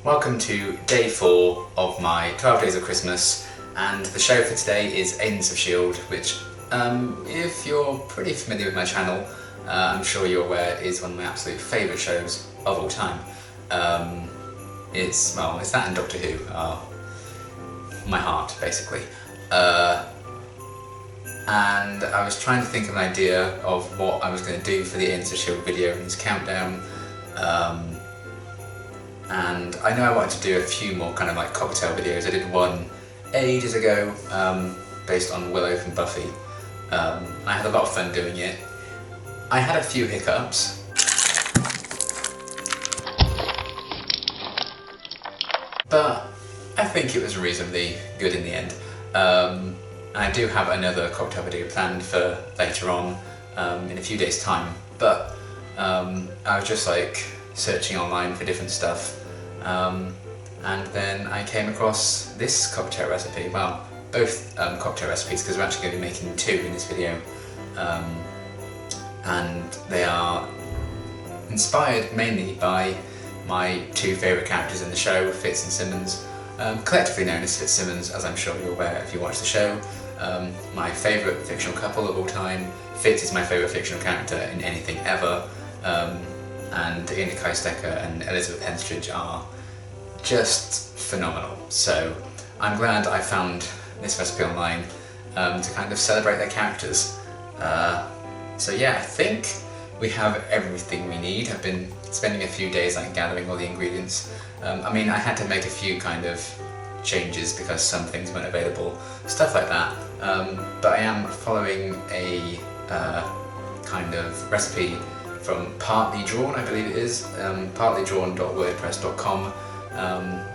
Welcome to day 4 of my 12 Days of Christmas, and the show for today is Agents of S.H.I.E.L.D., which, if you're pretty familiar with my channel, I'm sure you're aware is one of my absolute favourite shows of all time. It's that and Doctor Who are my heart, basically. And I was trying to think of an idea of what I was going to do for the Agents of S.H.I.E.L.D. video in this countdown. And I know I wanted to do a few more kind of like cocktail videos. I did one ages ago based on Willow from Buffy. I had a lot of fun doing it. I had a few hiccups. But I think it was reasonably good in the end. I do have another cocktail video planned for later on in a few days' time. But I was just like searching online for different stuff. And then I came across this cocktail recipe, well, both cocktail recipes, because we're actually going to be making 2 in this video, and they are inspired mainly by my 2 favourite characters in the show, Fitz and Simmons, collectively known as Fitzsimmons, as I'm sure you're aware if you watch the show. My favourite fictional couple of all time. Fitz is my favourite fictional character in anything ever. And Ian Keistecker and Elizabeth Henstridge are just phenomenal. So I'm glad I found this recipe online to kind of celebrate their characters. So yeah, I think we have everything we need. I've been spending a few days like gathering all the ingredients. I mean, I had to make a few kind of changes because some things weren't available, stuff like that. But I am following a kind of recipe from Partly Drawn, I believe it is, partlydrawn.wordpress.com.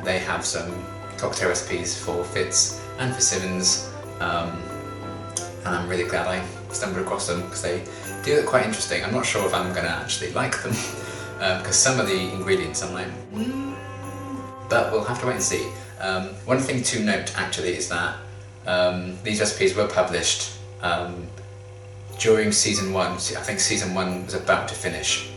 They have some cocktail recipes for Fitz and for Simmons, and I'm really glad I stumbled across them because they do look quite interesting. I'm not sure if I'm going to actually like them, because some of the ingredients I'm like, but we'll have to wait and see. One thing to note actually is that these recipes were published during season 1, I think season 1 was about to finish.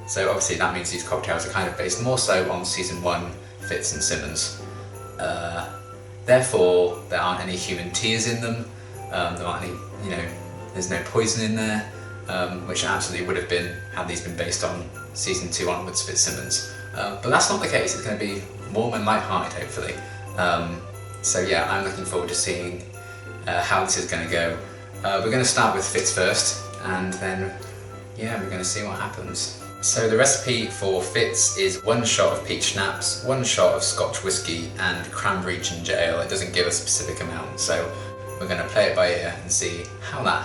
So obviously that means these cocktails are kind of based more so on season 1, Fitz and Simmons. Therefore, there aren't any human tears in them. There aren't any, there's no poison in there, which absolutely would have been had these been based on season 2 onwards Fitzsimmons. But that's not the case. It's going to be warm and light-hearted, hopefully. So yeah, I'm looking forward to seeing how this is going to go. We're going to start with Fitz first, and then, yeah, we're going to see what happens. So the recipe for Fitz is 1 shot of peach schnapps, 1 shot of Scotch whisky, and cranberry ginger ale. It doesn't give a specific amount, so we're going to play it by ear and see how that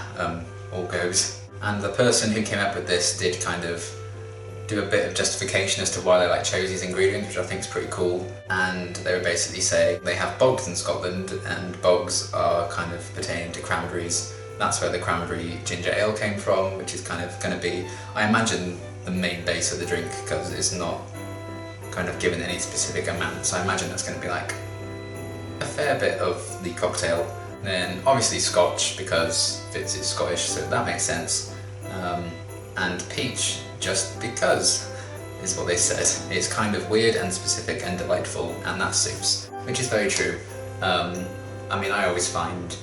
all goes. And the person who came up with this did kind of do a bit of justification as to why they chose these ingredients, which I think is pretty cool. And they were basically saying they have bogs in Scotland, and bogs are kind of pertaining to cranberries. That's where the cranberry ginger ale came from, which is kind of going to be, I imagine, the main base of the drink, because it's not kind of given any specific amount, so I imagine that's going to be like a fair bit of the cocktail. Then obviously Scotch, because Fitz is Scottish, so that makes sense. And peach, just because, is what they said. It's kind of weird and specific and delightful, and that suits, which is very true. I mean, I always find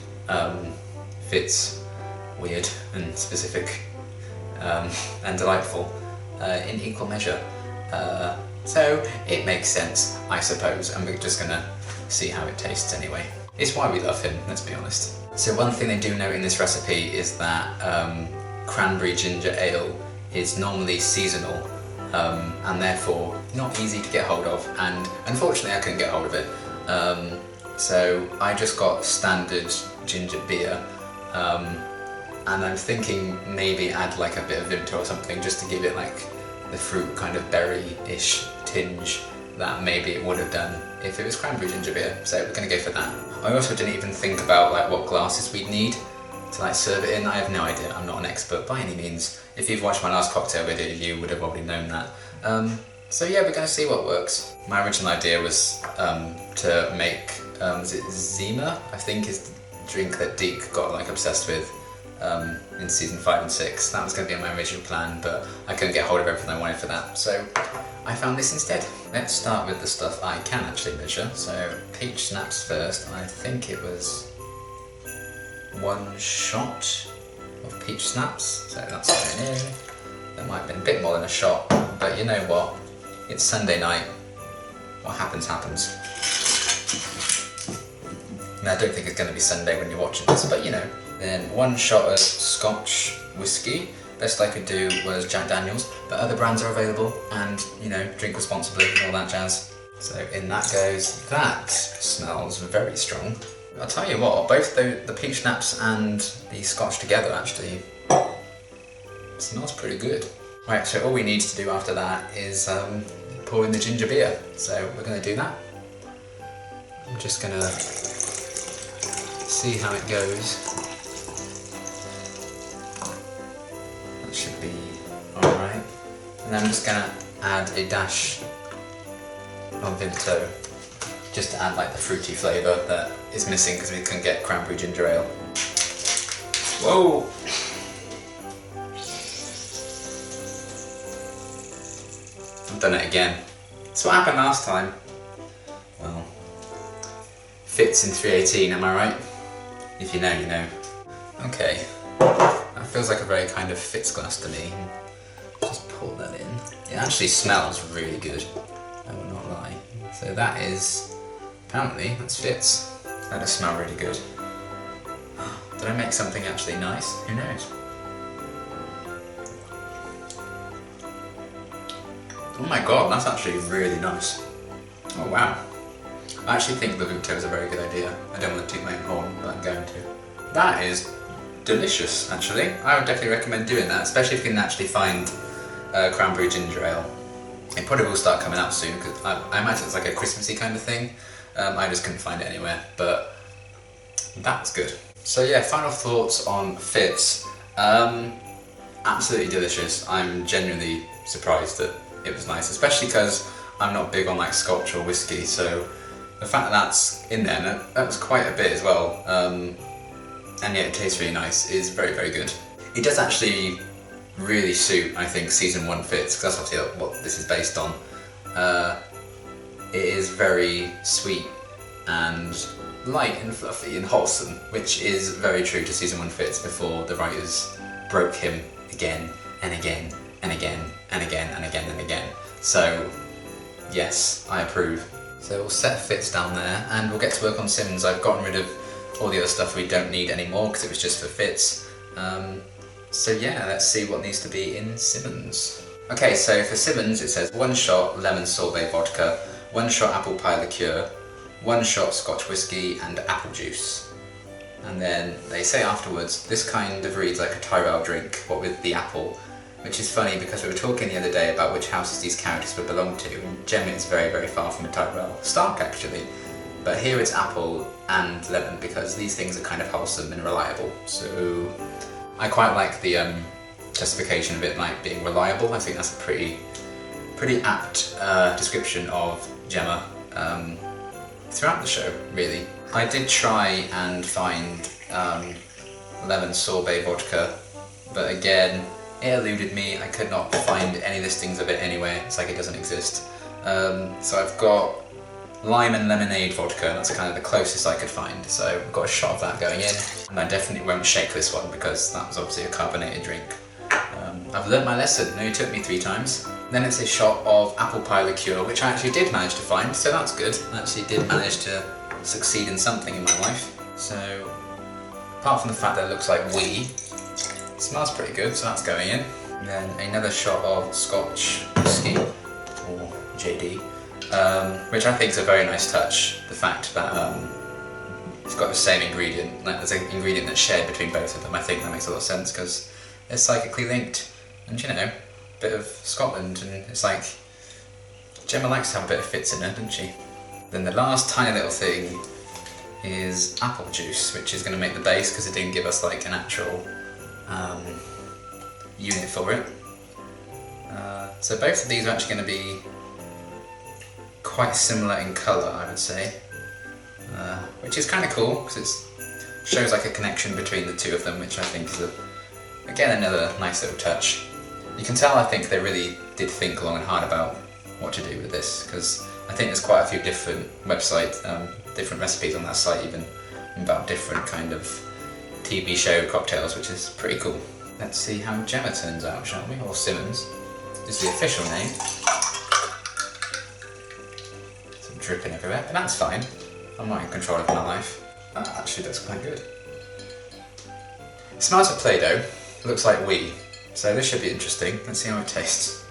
Fitz weird and specific and delightful in equal measure. So it makes sense, I suppose, and we're just gonna see how it tastes anyway. It's why we love him, let's be honest. So one thing they do note in this recipe is that cranberry ginger ale is normally seasonal, and therefore not easy to get hold of, and unfortunately I couldn't get hold of it. So I just got standard ginger beer, and I'm thinking maybe add like a bit of Vimto or something just to give it like the fruit kind of berry-ish tinge that maybe it would have done if it was cranberry ginger beer, so we're going to go for that. I also didn't even think about like what glasses we'd need to like serve it in. I have no idea, I'm not an expert by any means. If you've watched my last cocktail video you would have already known that. So yeah, we're going to see what works. My original idea was to make, is it Zima, I think is the drink that Deke got like obsessed with in season 5 and 6. That was going to be my original plan, but I couldn't get hold of everything I wanted for that, so I found this instead. Let's start with the stuff I can actually measure. So peach snaps first. I think it was 1 shot of peach snaps, so that's going in. That might have been a bit more than a shot, but you know what? It's Sunday night. What happens, happens. Now, I don't think it's going to be Sunday when you're watching this, but you know. Then 1 shot of Scotch whiskey. Best I could do was Jack Daniels, but other brands are available, and you know, drink responsibly and all that jazz. So in that goes. That smells very strong. I'll tell you what, both the peach schnapps and the Scotch together actually smells pretty good. Right, so all we need to do after that is pour in the ginger beer. So we're going to do that. I'm just going to see how it goes. That should be alright. And then I'm just going to add a dash of Vimto, just to add like the fruity flavour that is missing because we couldn't get cranberry ginger ale. Whoa! I've done it again. That's what happened last time. Well, Fitz in 318, am I right? If you know, you know. Okay, that feels like a very kind of Fitz glass to me. Just pour that in. It actually smells really good, I will not lie. So that is, apparently, that's Fitz. That does smell really good. Did I make something actually nice? Who knows? Oh my god, that's actually really nice. Oh wow. I actually think the Vimto is a very good idea. I don't want to toot my own horn, but I'm going to. That is delicious, actually. I would definitely recommend doing that, especially if you can actually find cranberry ginger ale. It probably will start coming out soon, because I imagine it's like a Christmassy kind of thing. I just couldn't find it anywhere, but that's good. So yeah, final thoughts on Fitz. Absolutely delicious. I'm genuinely surprised that it was nice, especially because I'm not big on like Scotch or whiskey, so the fact that that's in there, and that was quite a bit as well, and yet it tastes really nice, is very, very good. It does actually really suit, I think, season 1 Fitz, because that's obviously what this is based on. It is very sweet and light and fluffy and wholesome, which is very true to season 1 Fitz before the writers broke him again and again and again and again and again and again. So yes, I approve. So we'll set Fitz down there and we'll get to work on Simmons. I've gotten rid of all the other stuff we don't need anymore because it was just for Fitz. So yeah, let's see what needs to be in Simmons. Okay, so for Simmons it says 1 shot lemon sorbet vodka, 1 shot apple pie liqueur, 1 shot Scotch whiskey and apple juice. And then they say afterwards, this kind of reads like a Tyrrell drink, what with the apple, which is funny because we were talking the other day about which houses these characters would belong to, and generally it's very, very far from a Tyrrell. Stark actually, but here it's apple and lemon because these things are kind of wholesome and reliable. So I quite like the justification of it like being reliable. I think that's a pretty apt description of Gemma throughout the show, really. I did try and find lemon sorbet vodka, but again, it eluded me. I could not find any listings of it anywhere. It's like it doesn't exist. So I've got lime and lemonade vodka, and that's kind of the closest I could find. So I've got a shot of that going in, and I definitely won't shake this one because that was obviously a carbonated drink. I've learnt my lesson. It only took me 3 times. Then it's a shot of apple pie liqueur, which I actually did manage to find, so that's good. I actually did manage to succeed in something in my life. So apart from the fact that it looks like wee, it smells pretty good, so that's going in. And then another shot of Scotch whiskey, or JD, which I think is a very nice touch. The fact that it's got the same ingredient, like there's an ingredient that's shared between both of them. I think that makes a lot of sense because they're psychically linked. And you know, a bit of Scotland, and it's like, Gemma likes to have a bit of Fitz in her, doesn't she? Then the last tiny little thing is apple juice, which is going to make the base because it didn't give us like an actual unit for it. So both of these are actually going to be quite similar in colour, I would say, which is kind of cool because it's shows like a connection between the two of them, which I think is again another nice little touch. You can tell I think they really did think long and hard about what to do with this, because I think there's quite a few different websites, different recipes on that site even, about different kind of TV show cocktails, which is pretty cool. Let's see how Gemma turns out, shall we? Or Simmons is the official name. Some dripping everywhere, but that's fine. I'm not in control of my life. That actually looks quite good. It smells of Play-Doh, looks like wheat, so this should be interesting. Let's see how it tastes.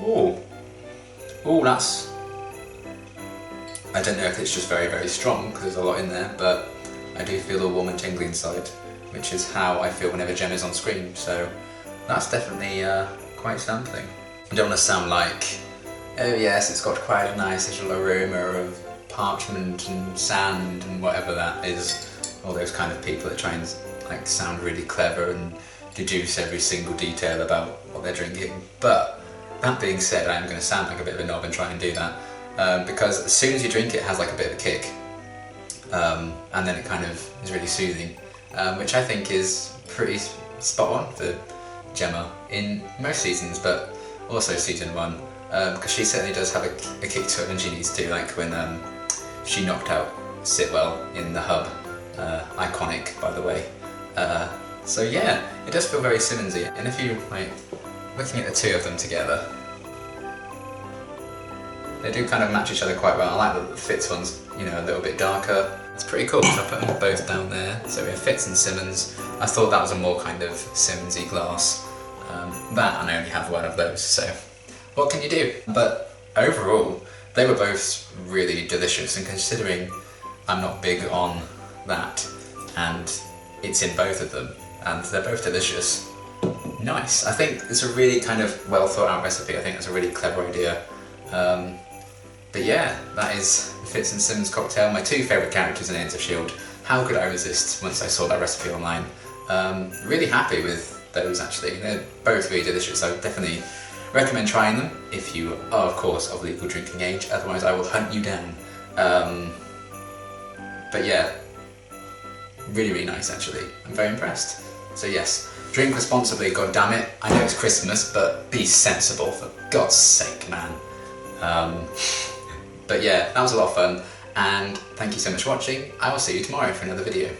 Ooh, ooh, that's... I don't know if it's just very, very strong, because there's a lot in there, but I do feel all warm and tingly inside, which is how I feel whenever Gemma's on screen, so that's definitely quite something. I don't want to sound like, oh yes, it's got quite a nice little aroma of parchment and sand and whatever that is, all those kind of people that try and like sound really clever and deduce every single detail about what they're drinking. But that being said, I am going to sound like a bit of a knob and try and do that, because as soon as you drink it, it has like a bit of a kick, and then it kind of is really soothing, which I think is pretty spot on for Gemma in most seasons, but also season 1, because she certainly does have a kick to it when she needs to, like when she knocked out Sitwell in the hub, iconic by the way. So yeah, it does feel very Simmonsy, and if you like looking at the two of them together, they do kind of match each other quite well. I like the Fitz ones, you know, a little bit darker. It's pretty cool, so I put them both down there. So we have Fitz and Simmons. I thought that was a more kind of Simmonsy glass. That, and I only have one of those, so what can you do? But overall, they were both really delicious, and considering I'm not big on that, and it's in both of them, and they're both delicious. Nice. I think it's a really kind of well thought out recipe. I think it's a really clever idea. But yeah, that is the Fitz and Simmons cocktail, my two favourite characters in Agents of S.H.I.E.L.D. How could I resist once I saw that recipe online? Really happy with those actually. They're both really delicious. I would definitely recommend trying them if you are, of course, of legal drinking age. Otherwise, I will hunt you down. But yeah, really, really nice actually. I'm very impressed. So yes, drink responsibly, god damn it. I know it's Christmas, but be sensible for God's sake, man. But yeah, that was a lot of fun, and thank you so much for watching. I will see you tomorrow for another video.